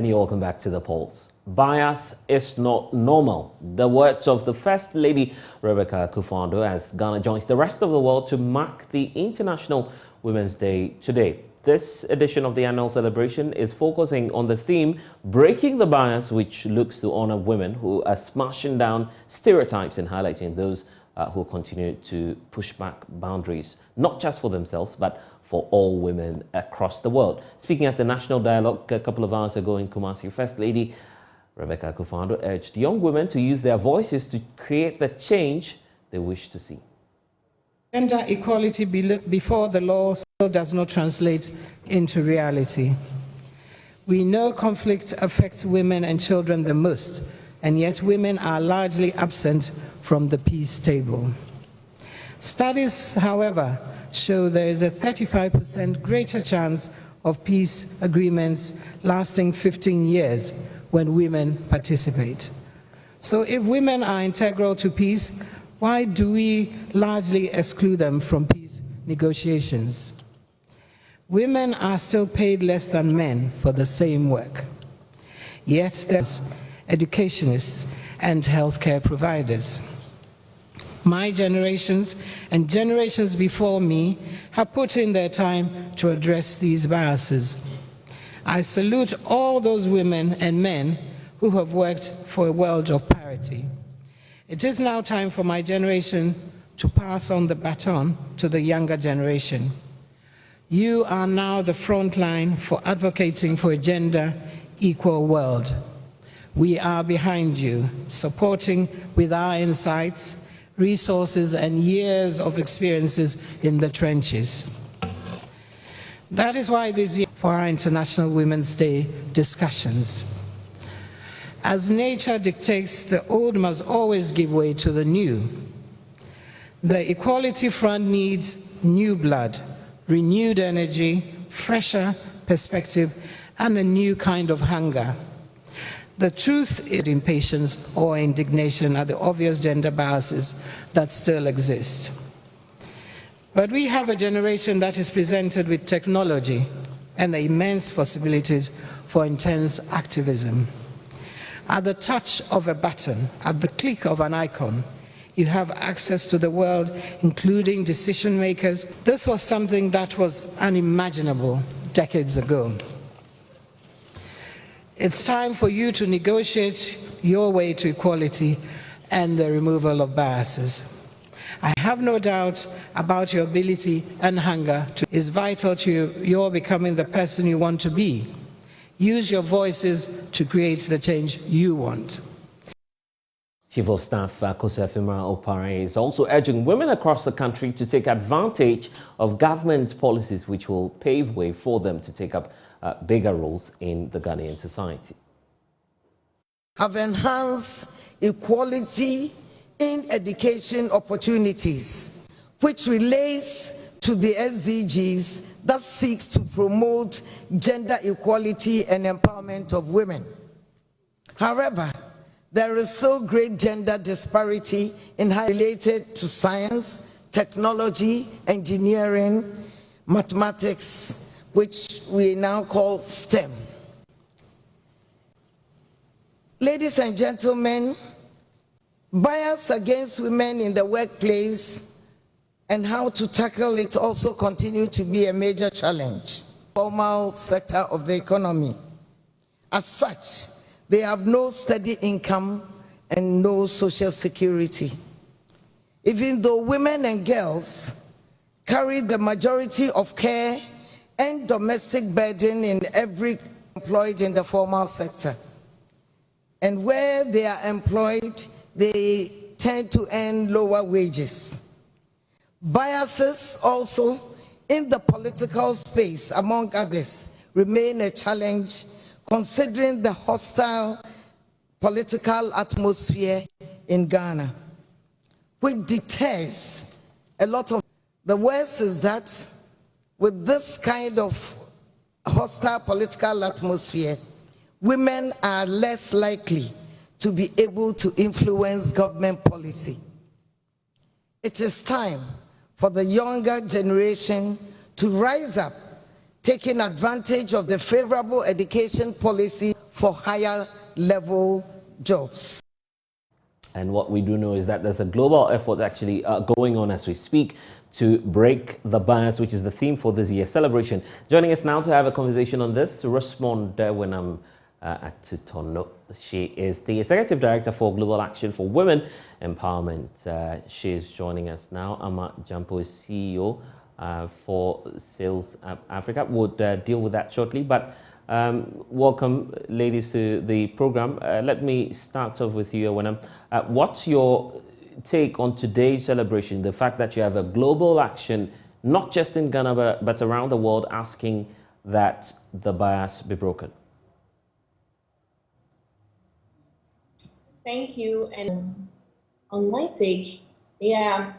And you're welcome back to the polls. Bias is not normal. The words of the First Lady, Rebecca Akufo-Addo, as Ghana joins the rest of the world to mark the International Women's Day today. This edition of the annual celebration is focusing on the theme, Breaking the Bias, which looks to honor women who are smashing down stereotypes and highlighting those who continue to push back boundaries, not just for themselves, but for all women across the world. Speaking at the National Dialogue a couple of hours ago in Kumasi, First Lady Rebecca Akufo-Addo urged young women to use their voices to create the change they wish to see. Gender equality before the law still does not translate into reality. We know conflict affects women and children the most, and yet women are largely absent from the peace table. Studies, however, show there is a 35% greater chance of peace agreements lasting 15 years when women participate. So if women are integral to peace, why do we largely exclude them from peace negotiations? Women are still paid less than men for the same work. Yet there's educationists and healthcare providers. My generations and generations before me have put in their time to address these biases. I salute all those women and men who have worked for a world of parity. It is now time for my generation to pass on the baton to the younger generation. You are now the front line for advocating for a gender-equal world. We are behind you, supporting with our insights, resources, and years of experiences in the trenches. That is why this year for our International Women's Day discussions. As nature dictates, the old must always give way to the new. The Equality Front needs new blood, renewed energy, fresher perspective, and a new kind of hunger. The truth is impatience or indignation at the obvious gender biases that still exist. But we have a generation that is presented with technology and the immense possibilities for intense activism. At the touch of a button, at the click of an icon, you have access to the world, including decision makers. This was something that was unimaginable decades ago. It's time for you to negotiate your way to equality and the removal of biases. I have no doubt about your ability and hunger is vital to your becoming the person you want to be. Use your voices to create the change you want. Chief of Staff Kosi Efemera-Opare is also urging women across the country to take advantage of government policies which will pave way for them to take up bigger roles in the Ghanaian society. Have enhanced equality in education opportunities, which relates to the SDGs that seeks to promote gender equality and empowerment of women. However, there is still great gender disparity in how related to science, technology, engineering, mathematics, which we now call STEM. Ladies and gentlemen, bias against women in the workplace and how to tackle it also continue to be a major challenge. Formal sector of the economy. As such, they have no steady income and no social security. Even though women and girls carry the majority of care and domestic burden in every employed in the formal sector. And where they are employed, they tend to earn lower wages. Biases also in the political space, among others, remain a challenge considering the hostile political atmosphere in Ghana, which deters a lot of. The worst is that with this kind of hostile political atmosphere, women are less likely to be able to influence government policy. It is time for the younger generation to rise up, taking advantage of the favorable education policy for higher level jobs. And what we do know is that there's a global effort actually going on as we speak to break the bias, which is the theme for this year's celebration. Joining us now to have a conversation on this, Rosemond Derwenam Atutono. She is the Executive Director for Global Action for Women Empowerment. She is joining us now. Ama Jampo is CEO for Sales Africa. We'll deal with that shortly, but welcome, ladies, to the program. Let me start off with you, Wenam. What's your take on today's celebration, the fact that you have a global action, not just in Ghana, but around the world, asking that the bias be broken? Thank you. And on my take,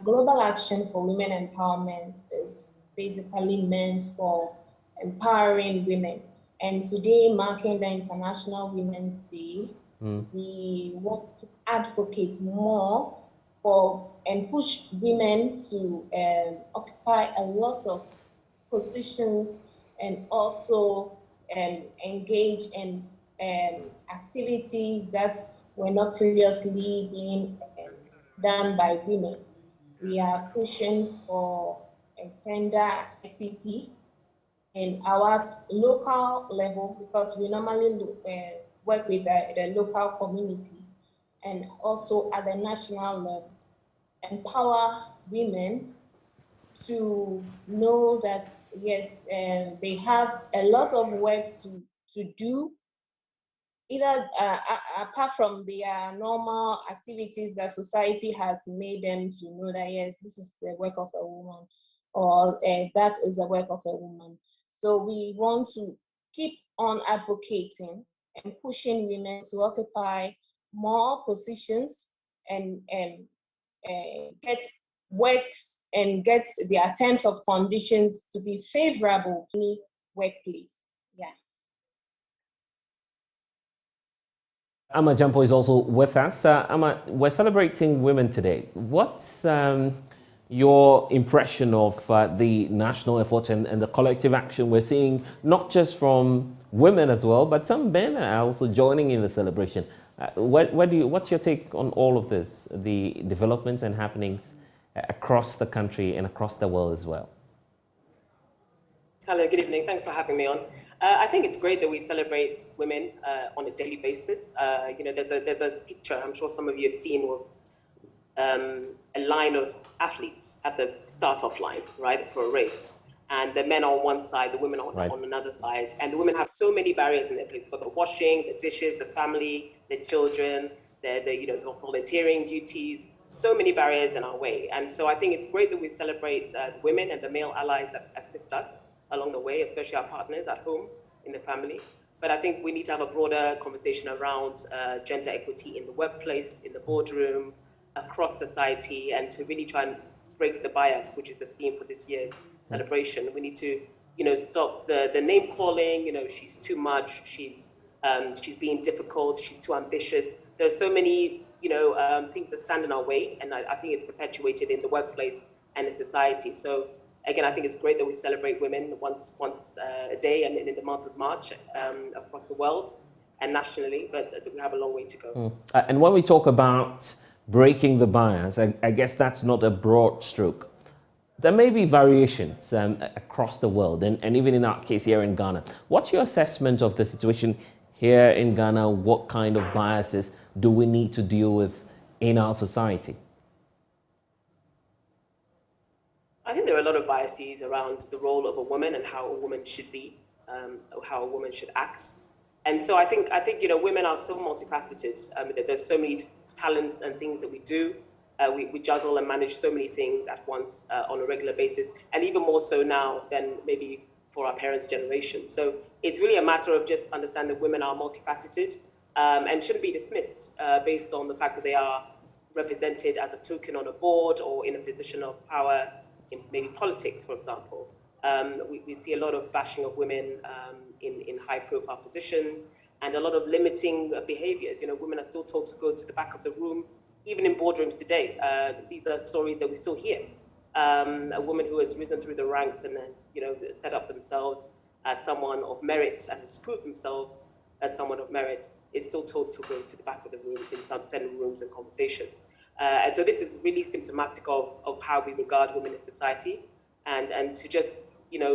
Global Action for Women Empowerment is basically meant for empowering women. And today, marking the International Women's Day, we want to advocate more for and push women to occupy a lot of positions and also engage in activities that were not previously being done by women. We are pushing for gender equity in our local level, because we normally work with the local communities, and also at the national level, empower women to know that, yes, they have a lot of work to do, either apart from their normal activities that society has made them to know that, yes, this is the work of a woman, or that is the work of a woman. So we want to keep on advocating and pushing women to occupy more positions and get works and get their terms of conditions to be favorable in the workplace. Yeah. Ama Jampo is also with us. Ama, we're celebrating women today. What's your impression of the national effort and the collective action we're seeing, not just from women as well, but some men are also joining in the celebration? What's your take on all of this, the developments and happenings across the country and across the world as well? Hello, good evening. Thanks for having me on. I think it's great that we celebrate women on a daily basis. You know, there's a picture, I'm sure some of you have seen, of a line of athletes at the start-off line, right, for a race. And the men are on one side, the women are on another side. And the women have so many barriers in their place. They've got the washing, the dishes, the family, the children, the volunteering duties, so many barriers in our way. And so I think it's great that we celebrate women and the male allies that assist us along the way, especially our partners at home, in the family. But I think we need to have a broader conversation around gender equity in the workplace, in the boardroom, across society, and to really try and break the bias, which is the theme for this year's celebration. We need to, stop the name calling. She's too much. She's being difficult. She's too ambitious. There's so many, things that stand in our way, and I think it's perpetuated in the workplace and in society. So again, I think it's great that we celebrate women once a day, and in the month of March across the world and nationally, but we have a long way to go. And when we talk about breaking the bias, I guess that's not a broad stroke. There may be variations across the world, and even in our case here in Ghana. What's your assessment of the situation here in Ghana? What kind of biases do we need to deal with in our society? I think there are a lot of biases around the role of a woman and how a woman should be, or how a woman should act. And so I think women are so multifaceted. There's so many talents and things that we do. We juggle and manage so many things at once on a regular basis, and even more so now than maybe for our parents' generation. So it's really a matter of just understanding that women are multifaceted and shouldn't be dismissed based on the fact that they are represented as a token on a board or in a position of power in maybe politics, for example. We see a lot of bashing of women in high-profile positions, and a lot of limiting behaviors. Women are still told to go to the back of the room, even in boardrooms today. These are stories that we still hear. A woman who has risen through the ranks and has, set up themselves as someone of merit and has proved themselves as someone of merit is still told to go to the back of the room in some certain rooms and conversations. And so this is really symptomatic of how we regard women in society, and to just,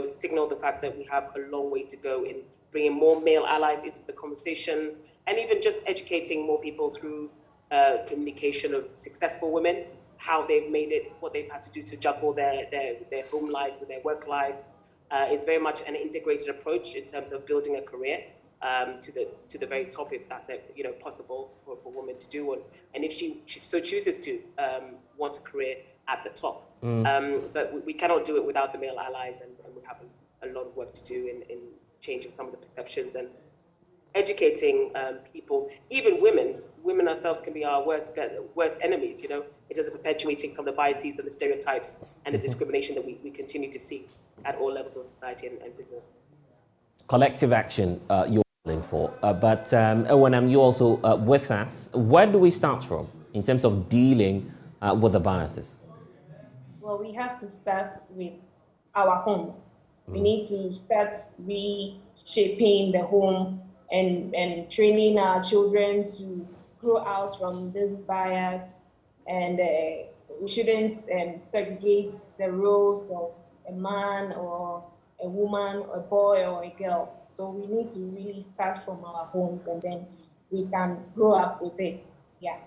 signal the fact that we have a long way to go in bringing more male allies into the conversation, and even just educating more people through communication of successful women, how they've made it, what they've had to do to juggle their home lives with their work lives. Is very much an integrated approach in terms of building a career to the very top, if that's possible for a woman to do, and if she so chooses to want a career at the top. But we cannot do it without the male allies, and we have a lot of work to do in changing some of the perceptions and educating people, even women. Women ourselves can be our worst enemies, in terms of perpetuating some of the biases and the stereotypes and the discrimination that we continue to see at all levels of society and business. Collective action you're calling for, but Ewenam, you also with us. Where do we start from in terms of dealing with the biases? Well, we have to start with our homes. We need to start reshaping the home and training our children to grow out from this bias, and we shouldn't segregate the roles of a man or a woman, a boy or a girl. So we need to really start from our homes, and then we can grow up with it. Yeah.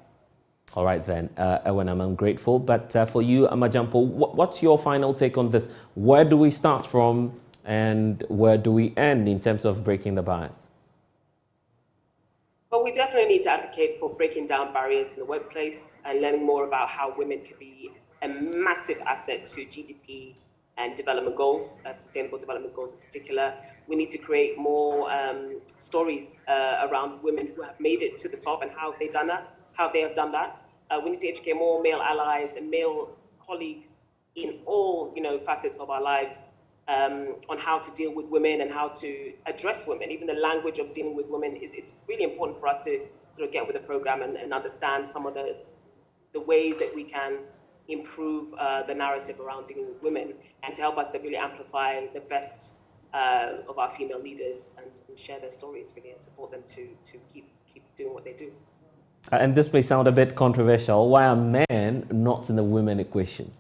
All right then, Ewenam, I'm grateful. But for you, Amajampo, what's your final take on this? Where do we start from and where do we end in terms of breaking the bias? Well, we definitely need to advocate for breaking down barriers in the workplace and learning more about how women can be a massive asset to GDP and development goals, sustainable development goals in particular. We need to create more stories around women who have made it to the top and how they have done that. We need to educate more male allies and male colleagues in all facets of our lives on how to deal with women and how to address women. Even the language of dealing with women it's really important for us to sort of get with the program and understand some of the ways that we can improve the narrative around dealing with women, and to help us to really amplify the best of our female leaders and share their stories really and support them to keep doing what they do. And this may sound a bit controversial. Why are men not in the women equation?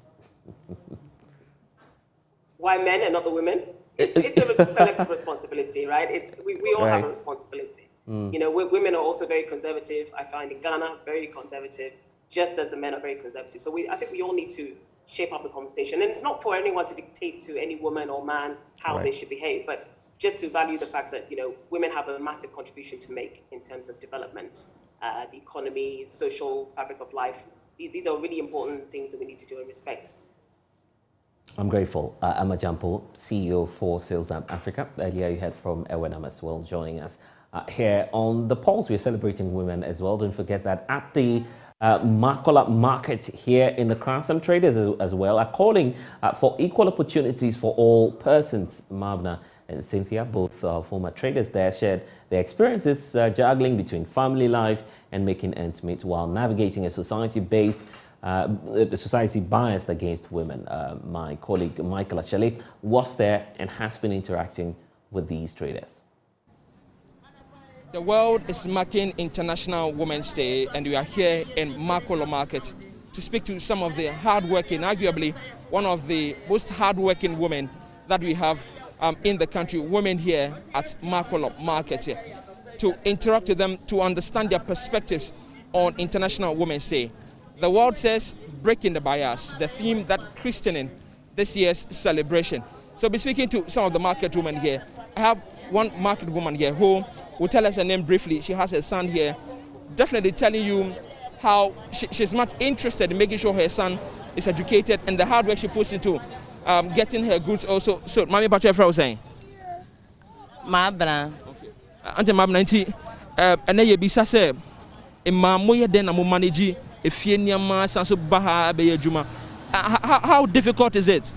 Why men and not the women? It's a collective responsibility, right? We all have a responsibility. Women are also very conservative. I find in Ghana, very conservative, just as the men are very conservative. So I think we all need to shape up the conversation. And it's not for anyone to dictate to any woman or man how they should behave, but just to value the fact that, women have a massive contribution to make in terms of development, the economy, social fabric of life. These are really important things that we need to do and respect. I'm grateful. Amajampo, CEO for Sales Up Africa. Earlier you heard from Ewenam as well, joining us here on The Pulse. We're celebrating women as well. Don't forget that at the Makola market here in the Accra, some traders as well are calling for equal opportunities for all persons. Mabna and Cynthia, both former traders there, shared their experiences juggling between family life and making ends meet while navigating a society biased against women. My colleague Michael Achele was there and has been interacting with these traders. The world is marking International Women's Day, and we are here in Makola Market to speak to some of the hardworking, arguably one of the most hardworking women that we have in the country, women here at Makola Market here, to interact with them, to understand their perspectives on International Women's Day. The world says breaking the bias, the theme that christening this year's celebration. So I'll be speaking to some of the market women here. I have one market woman here who will tell us her name briefly. She has a son here, definitely telling you how she's much interested in making sure her son is educated and the hard work she puts into getting her goods also. So, Mami Patrick was saying? Mabra. Okay. Ante Mabra, and then you be say, Mamoya then I'm manage if you sanso baha be juma. How difficult is it?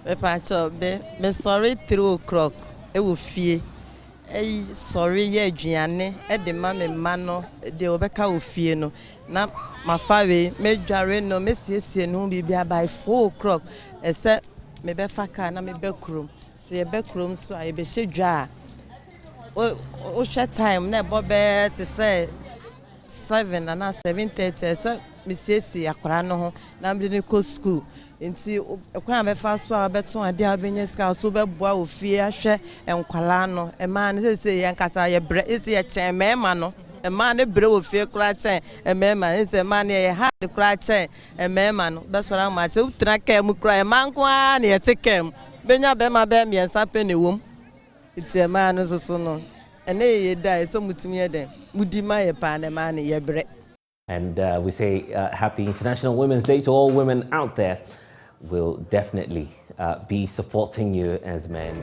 Me sorry 3 o'clock. It will fear. Sorry, yeah, Gianni, at the mammy mano, the Obeka Ufieno. Now, my father, Major no Messias, and whom be by 4 o'clock, except maybe Faka and a back room. See a back room, so I be so jar. share time na bobe to say 7 and 7:30 so me see akwara no ho na me dey go school nti ekwan be fa so abeto ade abenye ska so be boa ofie ahwe enkwala no e ma ne say ye nkasa ye bre isi ye chen mema no e ma ne bre ofie kura chen e mema ne say ma ne ye hard kura chen e mema no be so ra ma che utra kem kura e ma nko a ne ye tekem benya be ma be miensa pe ne wom nti e ma no so no ene ye dai so mutimi ye den mudi ma ye pa ne ma ne ye bre. And we say happy International Women's Day to all women out there. We'll definitely be supporting you as men.